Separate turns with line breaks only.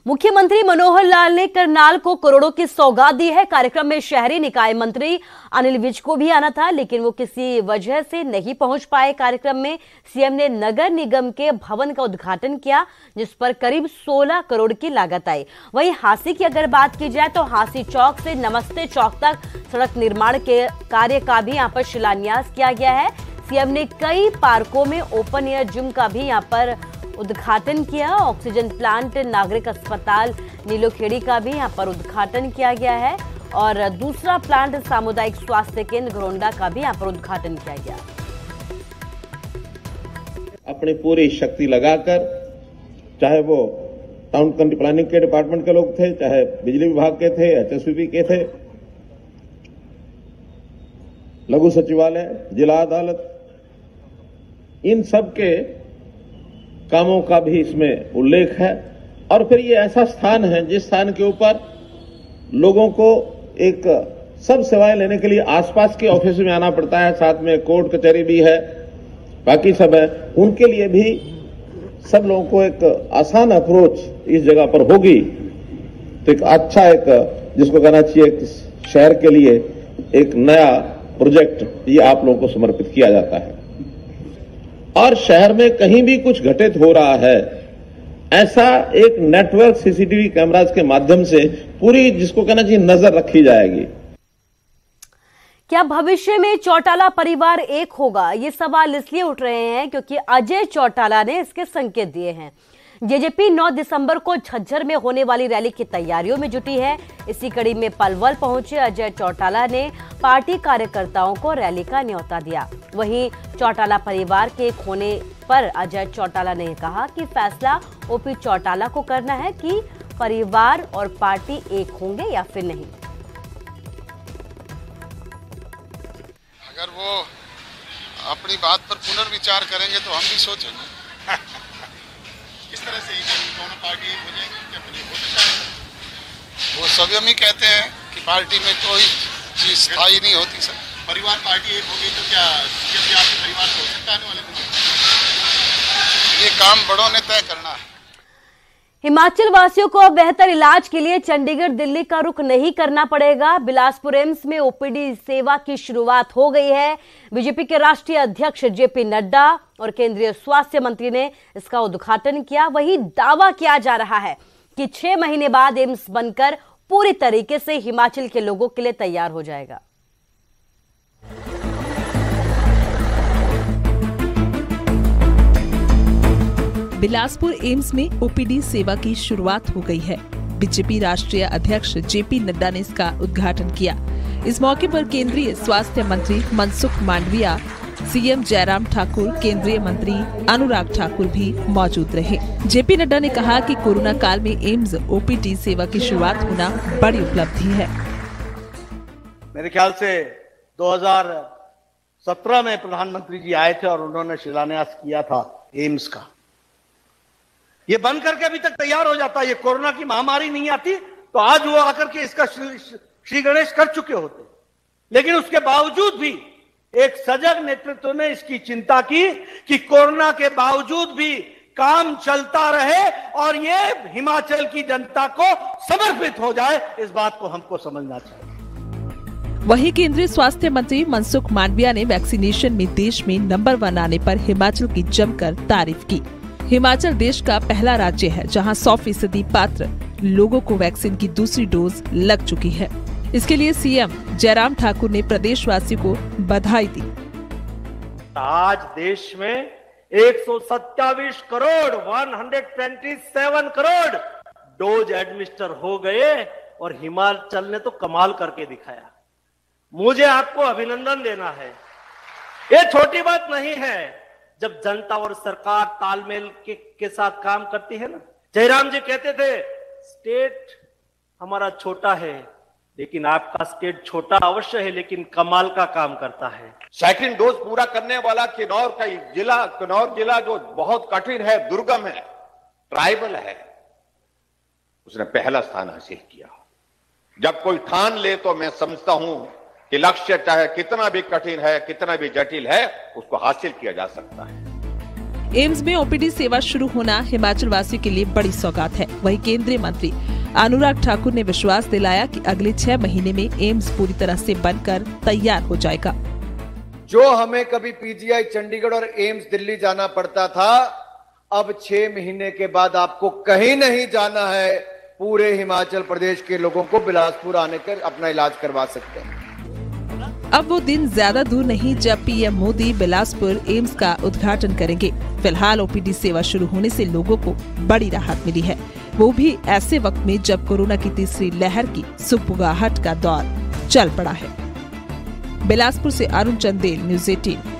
मुख्यमंत्री मनोहर लाल ने करनाल को करोड़ों की सौगात दी है। कार्यक्रम में शहरी निकाय मंत्री अनिल विज को भी आना था, लेकिन वो किसी वजह से नहीं पहुंच पाए। कार्यक्रम में सीएम ने नगर निगम के भवन का उद्घाटन किया, जिस पर करीब 16 करोड़ की लागत आई। वहीं हांसी की अगर बात की जाए तो हांसी चौक से नमस्ते चौक तक सड़क निर्माण के कार्य का भी यहाँ पर शिलान्यास किया गया है। सीएम ने कई पार्कों में ओपन एयर जिम का भी यहाँ पर उद्घाटन किया। ऑक्सीजन प्लांट, नागरिक अस्पताल नीलोखेड़ी का भी यहां पर उद्घाटन किया गया है और दूसरा प्लांट सामुदायिक स्वास्थ्य केंद्र घरोंडा का भी यहां पर उद्घाटन किया गया।
अपनी पूरी शक्ति लगाकर, चाहे वो टाउन कंट्री प्लानिंग के डिपार्टमेंट के लोग थे, चाहे बिजली विभाग के थे, एचएसपी के थे, लघु सचिवालय, जिला अदालत, इन सब के कामों का भी इसमें उल्लेख है। और फिर ये ऐसा स्थान है जिस स्थान के ऊपर लोगों को एक सब सेवाएं लेने के लिए आसपास के ऑफिस में आना पड़ता है, साथ में कोर्ट कचहरी भी है, बाकी सब है। उनके लिए भी सब लोगों को एक आसान अप्रोच इस जगह पर होगी तो एक अच्छा, एक जिसको कहना चाहिए, एक शहर के लिए एक नया प्रोजेक्ट ये आप लोगों को समर्पित किया जाता है। और शहर में कहीं भी कुछ घटित हो रहा है, ऐसा एक नेटवर्क सीसीटीवी कैमरास के माध्यम से पूरी, जिसको कहना चाहिए, नजर रखी जाएगी।
क्या भविष्य में चौटाला परिवार एक होगा? ये सवाल इसलिए उठ रहे हैं क्योंकि अजय चौटाला ने इसके संकेत दिए हैं। जेजेपी 9 दिसंबर को झज्जर में होने वाली रैली की तैयारियों में जुटी है। इसी कड़ी में पलवल पहुंचे अजय चौटाला ने पार्टी कार्यकर्ताओं को रैली का न्योता दिया। वहीं चौटाला परिवार के एक होने पर अजय चौटाला ने कहा कि फैसला ओपी चौटाला को करना है कि परिवार और पार्टी एक होंगे या फिर नहीं।
अगर वो अपनी बात पर पुनर्विचार करेंगे तो हम भी सोचेंगे। किस तरह से दोनों पार्टी हो जाएंगी, क्या हो सकता है? वो सभी हम ही कहते हैं कि पार्टी में कोई चीज स्थायी नहीं होती सर।
परिवार पार्टी एक होगी तो क्या आपके परिवार से हो सकता है आने वाले दिन?
ये काम बड़ों ने तय करना है।
हिमाचल वासियों को बेहतर इलाज के लिए चंडीगढ़, दिल्ली का रुख नहीं करना पड़ेगा। बिलासपुर एम्स में ओपीडी सेवा की शुरुआत हो गई है। बीजेपी के राष्ट्रीय अध्यक्ष जेपी नड्डा और केंद्रीय स्वास्थ्य मंत्री ने इसका उद्घाटन किया। वहीं दावा किया जा रहा है कि 6 महीने बाद एम्स बनकर पूरी तरीके से हिमाचल के लोगों के लिए तैयार हो जाएगा।
बिलासपुर एम्स में ओपीडी सेवा की शुरुआत हो गई है। बीजेपी राष्ट्रीय अध्यक्ष जेपी नड्डा ने इसका उद्घाटन किया। इस मौके पर केंद्रीय स्वास्थ्य मंत्री मनसुख मांडविया, सीएम जयराम ठाकुर, केंद्रीय मंत्री अनुराग ठाकुर भी मौजूद रहे। जेपी नड्डा ने कहा कि कोरोना काल में एम्स ओपीडी सेवा की शुरुआत होना बड़ी उपलब्धि है।
मेरे ख्याल से 2017 में प्रधानमंत्री जी आए थे और उन्होंने शिलान्यास किया था एम्स का। ये बन करके अभी तक तैयार हो जाता। ये कोरोना की महामारी नहीं आती तो आज वो आकर के इसका श्री गणेश कर चुके होते। लेकिन उसके बावजूद भी एक सजग नेतृत्व ने इसकी चिंता की कि कोरोना के बावजूद भी काम चलता रहे और ये हिमाचल की जनता को समर्पित हो जाए। इस बात को हमको समझना चाहिए।
वहीं केंद्रीय स्वास्थ्य मंत्री मनसुख मांडविया ने वैक्सीनेशन में देश में नंबर 1 आने पर हिमाचल की जमकर तारीफ की। हिमाचल देश का पहला राज्य है जहां 100% पात्र लोगों को वैक्सीन की दूसरी डोज लग चुकी है। इसके लिए सीएम जयराम ठाकुर ने प्रदेशवासियों को बधाई दी।
आज देश में 127 करोड़ 127 करोड़ डोज एडमिनिस्टर हो गए और हिमाचल ने तो कमाल करके दिखाया। मुझे आपको अभिनंदन देना है। ये छोटी बात नहीं है। जब जनता और सरकार तालमेल के साथ काम करती है ना, जयराम जी कहते थे स्टेट हमारा छोटा है लेकिन आपका स्टेट छोटा अवश्य है लेकिन कमाल का काम करता है।
सेकंड डोज पूरा करने वाला किन्नौर जिला जो बहुत कठिन है, दुर्गम है, ट्राइबल है, उसने पहला स्थान हासिल किया। जब कोई ठान ले तो मैं समझता हूं कि लक्ष्य चाहे कितना भी कठिन है, कितना भी जटिल है, उसको हासिल किया जा सकता है।
एम्स में ओपीडी सेवा शुरू होना हिमाचल वासियों के लिए बड़ी सौगात है। वहीं केंद्रीय मंत्री अनुराग ठाकुर ने विश्वास दिलाया कि अगले 6 महीने में एम्स पूरी तरह से बनकर तैयार हो जाएगा।
जो हमें कभी पीजीआई चंडीगढ़ और एम्स दिल्ली जाना पड़ता था, अब 6 महीने के बाद आपको कहीं नहीं जाना है। पूरे हिमाचल प्रदेश के लोगों को बिलासपुर आने कर अपना इलाज करवा सकते हैं।
अब वो दिन ज्यादा दूर नहीं जब पीएम मोदी बिलासपुर एम्स का उद्घाटन करेंगे। फिलहाल ओपीडी सेवा शुरू होने से लोगों को बड़ी राहत मिली है, वो भी ऐसे वक्त में जब कोरोना की तीसरी लहर की सुगबुगाहट का दौर चल पड़ा है। बिलासपुर से अरुण चंदेल, न्यूज़ 18।